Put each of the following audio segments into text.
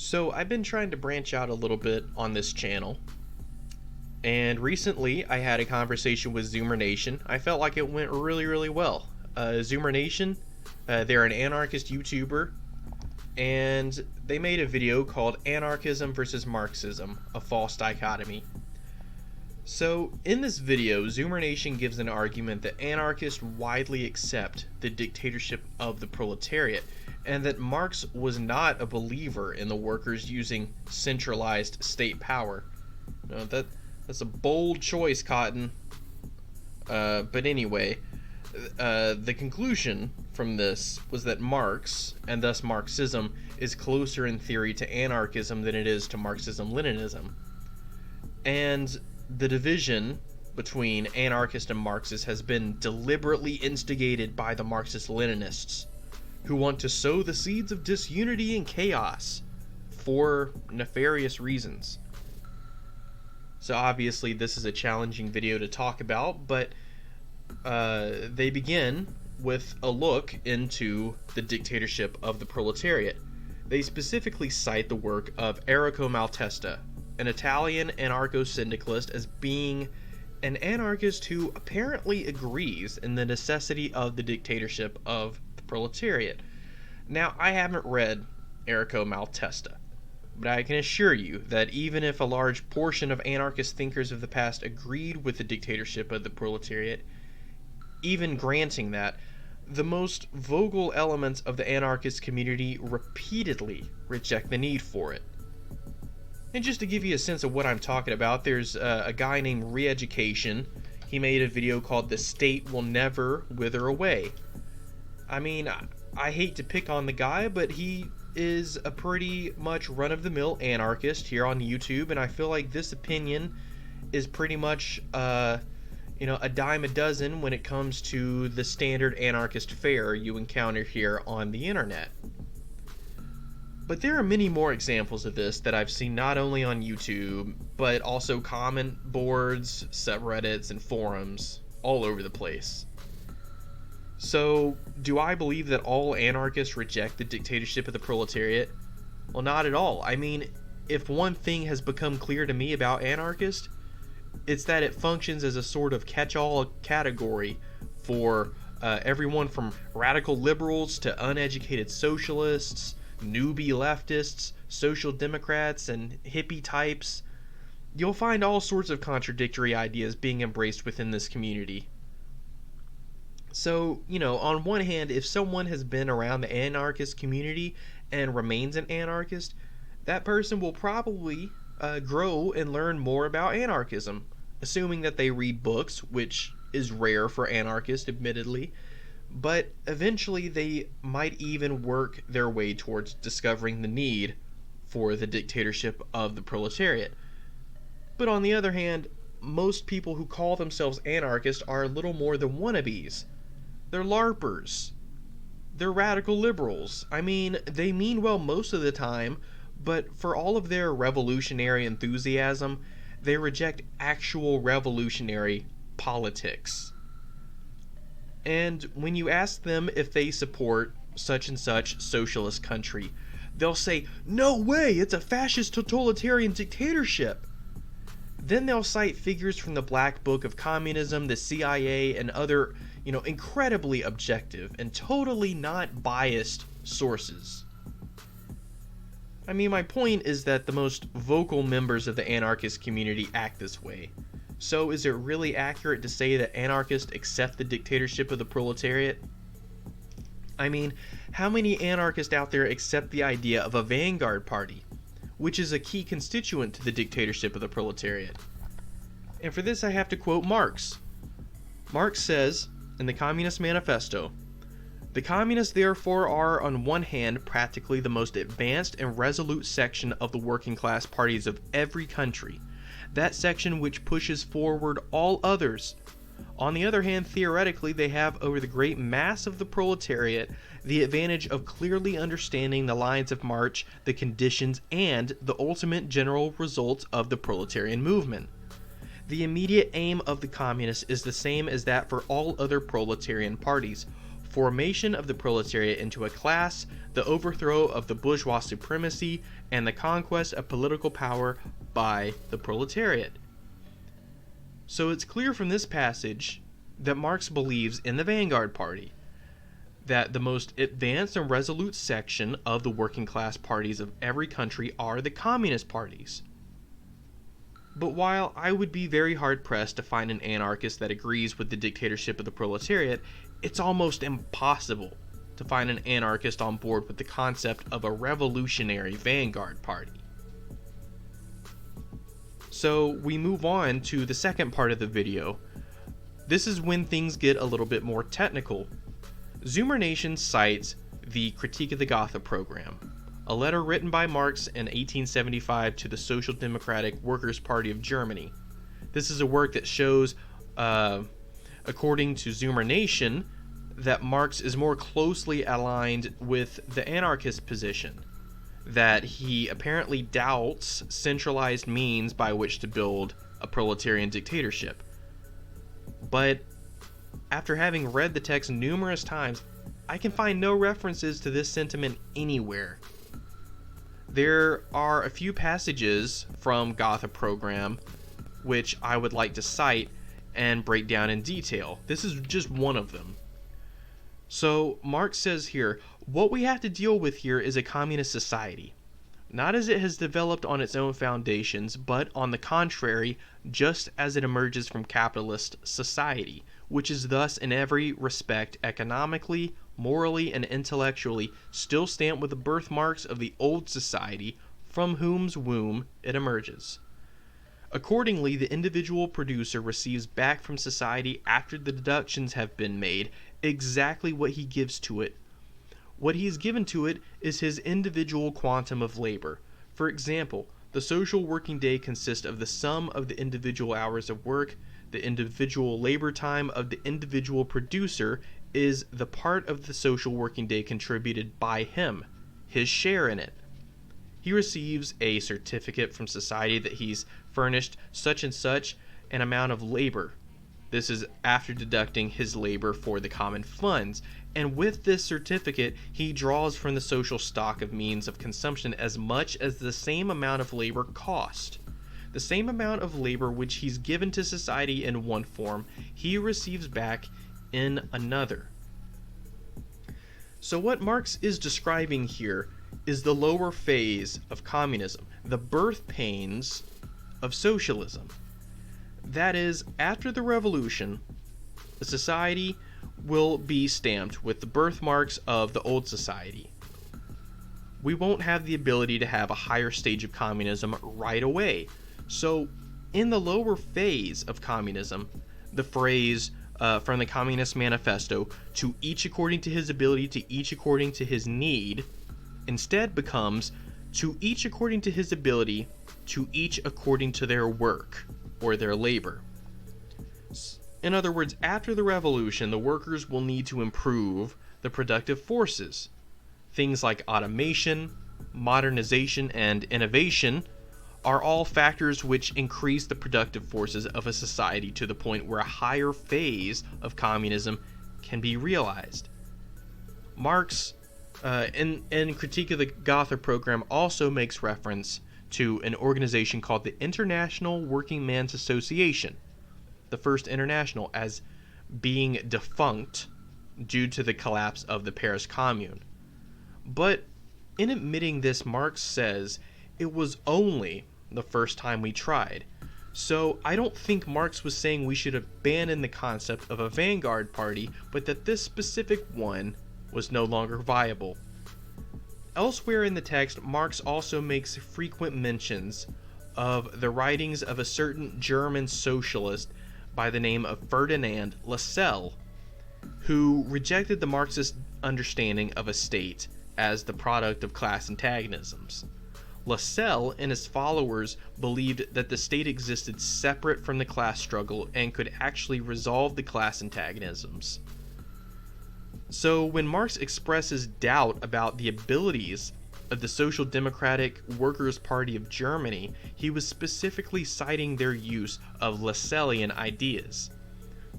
So I've been trying to branch out a little bit on this channel, and recently I had a conversation with Zoomer Nation. I felt like it went really well. Zoomer Nation, they're an anarchist YouTuber, and they made a video called Anarchism versus Marxism, a false dichotomy. So in this video, Zoomer Nation gives an argument that anarchists widely accept the dictatorship of the proletariat, and that Marx was not a believer in the workers using centralized state power. No, that's a bold choice, Cotton. But anyway, the conclusion from this was that Marx, and thus Marxism, is closer in theory to anarchism than it is to Marxism-Leninism. And the division between anarchists and Marxists has been deliberately instigated by the Marxist-Leninists, who want to sow the seeds of disunity and chaos for nefarious reasons. So obviously this is a challenging video to talk about, but they begin with a look into the dictatorship of the proletariat. They specifically cite the work of Enrico Malatesta, an Italian anarcho-syndicalist, as being an anarchist who apparently agrees in the necessity of the dictatorship of the proletariat. Now, I haven't read Enrico Malatesta, but I can assure you that even if a large portion of anarchist thinkers of the past agreed with the dictatorship of the proletariat, even granting that, the most vocal elements of the anarchist community repeatedly reject the need for it. And just to give you a sense of what I'm talking about, there's a guy named Re-Education. He made a video called "The State Will Never Wither Away." I mean, I hate to pick on the guy, but he is a pretty much run-of-the-mill anarchist here on YouTube, and I feel like this opinion is pretty much, a dime a dozen when it comes to the standard anarchist fare you encounter here on the internet. But there are many more examples of this that I've seen not only on YouTube, but also comment boards, subreddits, and forums all over the place. So, do I believe that all anarchists reject the dictatorship of the proletariat? Well, not at all. I mean, if one thing has become clear to me about anarchists, it's that it functions as a sort of catch-all category for everyone from radical liberals to uneducated socialists, newbie leftists, social democrats, and hippie types. You'll find all sorts of contradictory ideas being embraced within this community. So, on one hand, if someone has been around the anarchist community and remains an anarchist, that person will probably grow and learn more about anarchism, assuming that they read books, which is rare for anarchists, admittedly. But eventually they might even work their way towards discovering the need for the dictatorship of the proletariat. But on the other hand, most people who call themselves anarchists are little more than wannabes. They're LARPers. They're radical liberals. I mean, they mean well most of the time, but for all of their revolutionary enthusiasm, they reject actual revolutionary politics. And when you ask them if they support such and such socialist country, they'll say, "No way, it's a fascist totalitarian dictatorship." Then they'll cite figures from the Black Book of Communism, the CIA, and other, incredibly objective and totally not biased sources. I mean, my point is that the most vocal members of the anarchist community act this way. So is it really accurate to say that anarchists accept the dictatorship of the proletariat? I mean, how many anarchists out there accept the idea of a vanguard party, which is a key constituent to the dictatorship of the proletariat? And for this I have to quote Marx. Marx says in the Communist Manifesto, "The communists therefore are on one hand practically the most advanced and resolute section of the working class parties of every country, that section which pushes forward all others. On the other hand, theoretically, they have over the great mass of the proletariat the advantage of clearly understanding the lines of march, the conditions, and the ultimate general results of the proletarian movement. The immediate aim of the communists is the same as that for all other proletarian parties, formation of the proletariat into a class, the overthrow of the bourgeois supremacy, and the conquest of political power by the proletariat. So it's clear from this passage that Marx believes in the vanguard party, that the most advanced and resolute section of the working class parties of every country are the communist parties. But while I would be very hard pressed to find an anarchist that agrees with the dictatorship of the proletariat, it's almost impossible to find an anarchist on board with the concept of a revolutionary vanguard party. So we move on to the second part of the video. This is when things get a little bit more technical. Zoomer Nation cites the Critique of the Gotha program, a letter written by Marx in 1875 to the Social Democratic Workers' Party of Germany. This is a work that shows, according to Zoomer Nation, that Marx is more closely aligned with the anarchist position, that he apparently doubts centralized means by which to build a proletarian dictatorship. But after having read the text numerous times, I can find no references to this sentiment anywhere. There are a few passages from Gotha program which I would like to cite and break down in detail. This is just one of them. So Marx says here, what we have to deal with here is a communist society, not as it has developed on its own foundations, but on the contrary, just as it emerges from capitalist society, which is thus in every respect economically, morally, and intellectually still stamped with the birthmarks of the old society from whose womb it emerges. Accordingly, the individual producer receives back from society, after the deductions have been made, exactly what he gives to it. What he has given to it is his individual quantum of labor. For example, the social working day consists of the sum of the individual hours of work. The individual labor time of the individual producer is the part of the social working day contributed by him, his share in it. He receives a certificate from society that he's furnished such and such an amount of labor. This is after deducting his labor for the common funds, and with this certificate he draws from the social stock of means of consumption as much as the same amount of labor cost. The same amount of labor which he's given to society in one form, he receives back in another. So what Marx is describing here is the lower phase of communism, the birth pains of socialism. That is, after the revolution, the society will be stamped with the birthmarks of the old society. We won't have the ability to have a higher stage of communism right away. So, in the lower phase of communism, the phrase from the Communist Manifesto, to each according to his ability, to each according to his need, instead becomes to each according to his ability, to each according to their work or their labor. In other words, after the revolution, the workers will need to improve the productive forces. Things like automation, modernization, and innovation are all factors which increase the productive forces of a society to the point where a higher phase of communism can be realized. Marx, in Critique of the Gotha program, also makes reference to an organization called the International Working Men's Association, the First International, as being defunct due to the collapse of the Paris Commune. But in admitting this, Marx says it was only the first time we tried. So I don't think Marx was saying we should abandon the concept of a vanguard party, but that this specific one was no longer viable. Elsewhere in the text, Marx also makes frequent mentions of the writings of a certain German socialist by the name of Ferdinand Lassalle, who rejected the Marxist understanding of a state as the product of class antagonisms. Lassalle and his followers believed that the state existed separate from the class struggle and could actually resolve the class antagonisms. So when Marx expresses doubt about the abilities of the Social Democratic Workers' Party of Germany, he was specifically citing their use of Lassallean ideas.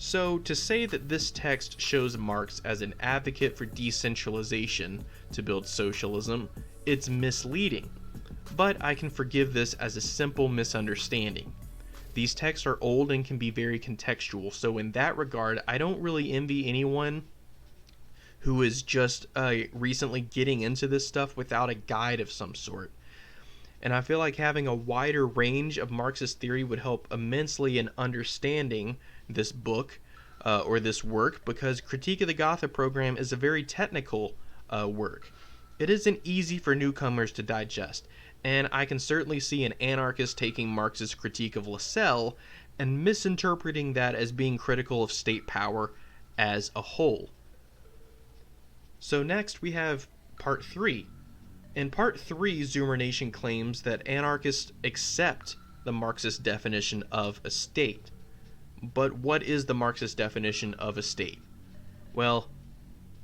So, to say that this text shows Marx as an advocate for decentralization to build socialism, it's misleading. But I can forgive this as a simple misunderstanding. These texts are old and can be very contextual, so in that regard, I don't really envy anyone who is just recently getting into this stuff without a guide of some sort. And I feel like having a wider range of Marxist theory would help immensely in understanding this book or this work, because Critique of the Gotha program is a very technical work. It isn't easy for newcomers to digest, and I can certainly see an anarchist taking Marx's critique of Lassalle and misinterpreting that as being critical of state power as a whole. So next we have part 3. In part 3, Zoomer Nation claims that anarchists accept the Marxist definition of a state. But what is the Marxist definition of a state? Well,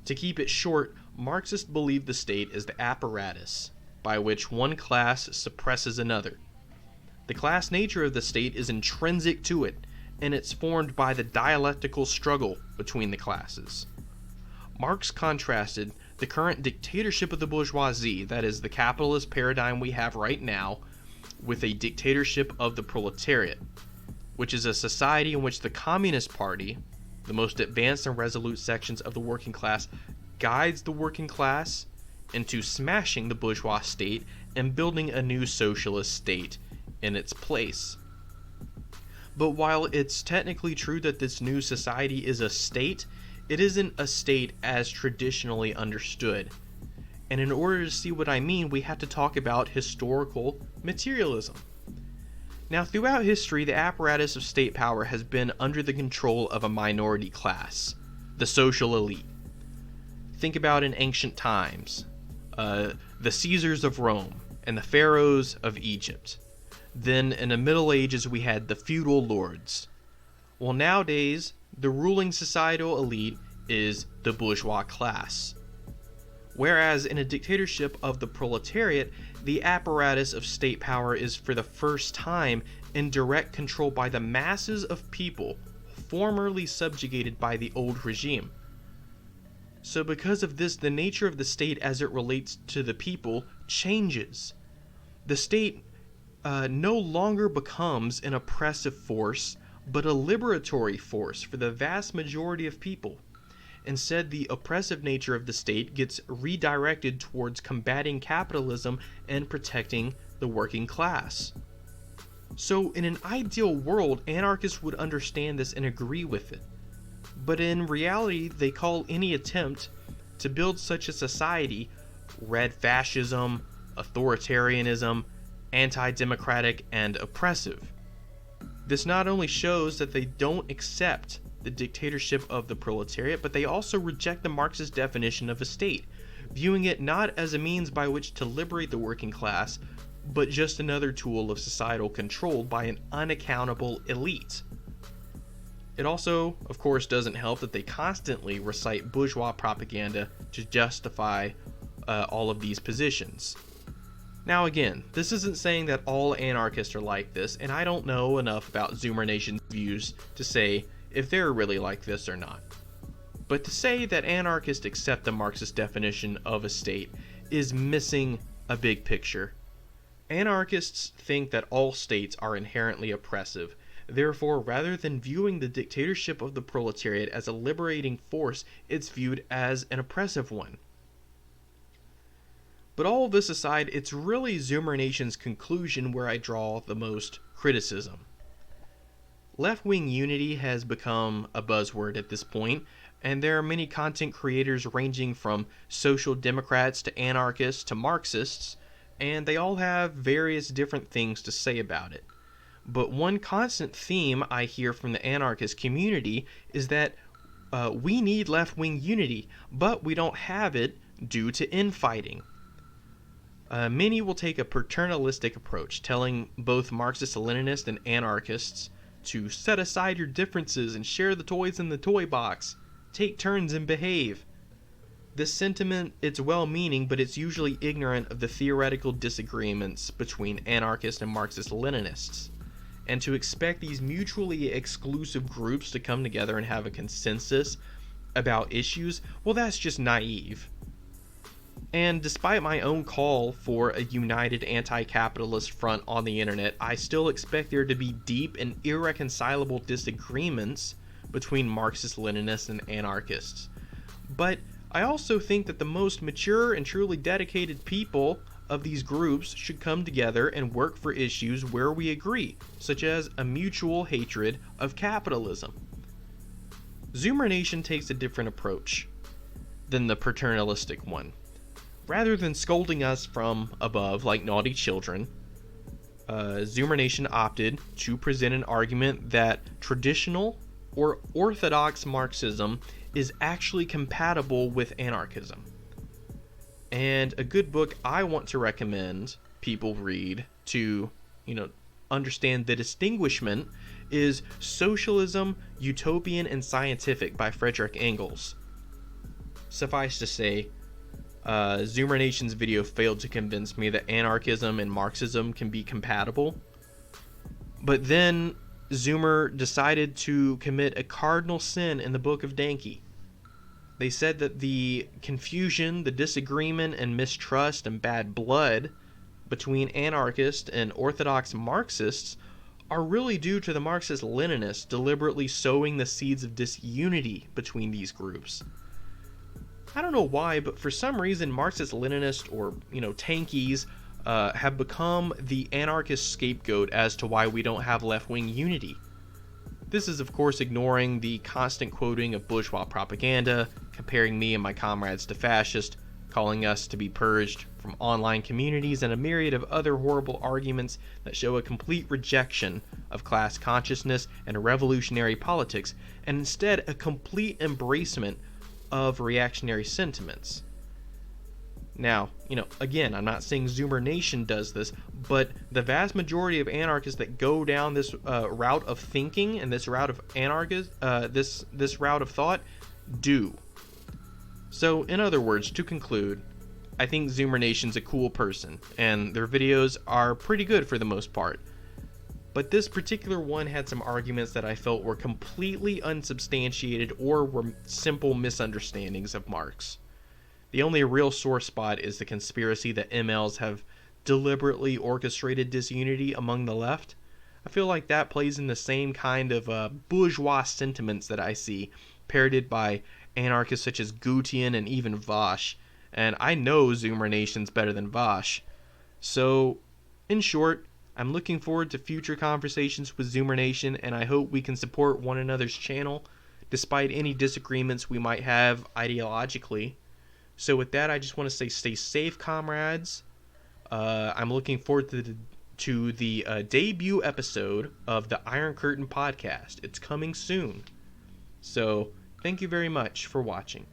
to keep it short, Marxists believe the state is the apparatus by which one class suppresses another. The class nature of the state is intrinsic to it, and it's formed by the dialectical struggle between the classes. Marx contrasted the current dictatorship of the bourgeoisie, that is the capitalist paradigm we have right now, with a dictatorship of the proletariat, which is a society in which the Communist Party, the most advanced and resolute sections of the working class, guides the working class into smashing the bourgeois state and building a new socialist state in its place. But while it's technically true that this new society is a state, it isn't a state as traditionally understood. And in order to see what I mean, we have to talk about historical materialism. Now, throughout history, the apparatus of state power has been under the control of a minority class, the social elite. Think about in ancient times, the Caesars of Rome and the pharaohs of Egypt. Then in the Middle Ages, we had the feudal lords. Well, nowadays, the ruling societal elite is the bourgeois class. Whereas in a dictatorship of the proletariat, the apparatus of state power is for the first time in direct control by the masses of people formerly subjugated by the old regime. So because of this, the nature of the state as it relates to the people changes. The state no longer becomes an oppressive force, but a liberatory force for the vast majority of people. Instead, the oppressive nature of the state gets redirected towards combating capitalism and protecting the working class. So in an ideal world, anarchists would understand this and agree with it. But in reality, they call any attempt to build such a society red fascism, authoritarianism, anti-democratic, and oppressive. This not only shows that they don't accept the dictatorship of the proletariat, but they also reject the Marxist definition of a state, viewing it not as a means by which to liberate the working class, but just another tool of societal control by an unaccountable elite. It also, of course, doesn't help that they constantly recite bourgeois propaganda to justify all of these positions. Now again, this isn't saying that all anarchists are like this, and I don't know enough about Zoomer Nation's views to say if they're really like this or not. But to say that anarchists accept the Marxist definition of a state is missing a big picture. Anarchists think that all states are inherently oppressive. Therefore, rather than viewing the dictatorship of the proletariat as a liberating force, it's viewed as an oppressive one. But all of this aside, it's really Zoomer Nation's conclusion where I draw the most criticism. Left-wing unity has become a buzzword at this point, and there are many content creators ranging from social democrats to anarchists to Marxists, and they all have various different things to say about it. But one constant theme I hear from the anarchist community is that we need left-wing unity, but we don't have it due to infighting. Many will take a paternalistic approach, telling both Marxist-Leninists and anarchists to set aside your differences and share the toys in the toy box, take turns and behave. This sentiment, it's well-meaning, but it's usually ignorant of the theoretical disagreements between anarchists and Marxist-Leninists. and to expect these mutually exclusive groups to come together and have a consensus about issues, well, that's just naive. And despite my own call for a united anti-capitalist front on the internet, I still expect there to be deep and irreconcilable disagreements between Marxist-Leninists and anarchists. But I also think that the most mature and truly dedicated people of these groups should come together and work for issues where we agree, such as a mutual hatred of capitalism. Zoomer Nation takes a different approach than the paternalistic one. Rather than scolding us from above like naughty children, Zoomer Nation opted to present an argument that traditional or orthodox Marxism is actually compatible with anarchism. And a good book I want to recommend people read to, understand the distinguishment is Socialism, Utopian and Scientific by Friedrich Engels. Suffice to say, Zoomer Nation's video failed to convince me that anarchism and Marxism can be compatible. But then Zoomer decided to commit a cardinal sin in the book of Dankey. They said that the confusion, the disagreement, and mistrust and bad blood between anarchists and orthodox Marxists are really due to the Marxist-Leninists deliberately sowing the seeds of disunity between these groups. I don't know why, but for some reason Marxist-Leninists or, tankies have become the anarchist scapegoat as to why we don't have left-wing unity. This is, of course, ignoring the constant quoting of bourgeois propaganda, comparing me and my comrades to fascists, calling us to be purged from online communities, and a myriad of other horrible arguments that show a complete rejection of class consciousness and revolutionary politics, and instead a complete embracement of reactionary sentiments. Now, again, I'm not saying Zoomer Nation does this, but the vast majority of anarchists that go down this route of thinking and this route of this route of thought do. So, in other words, to conclude, I think Zoomer Nation's a cool person, and their videos are pretty good for the most part. But this particular one had some arguments that I felt were completely unsubstantiated or were simple misunderstandings of Marx. The only real sore spot is the conspiracy that MLs have deliberately orchestrated disunity among the left. I feel like that plays in the same kind of bourgeois sentiments that I see parroted by anarchists such as Gutian and even Vosh. And I know Zoomer Nation's better than Vosh. So, in short, I'm looking forward to future conversations with Zoomer Nation, and I hope we can support one another's channel despite any disagreements we might have ideologically. So with that, I just want to say stay safe, comrades. I'm looking forward to the debut episode of the Iron Curtain podcast. It's coming soon. So thank you very much for watching.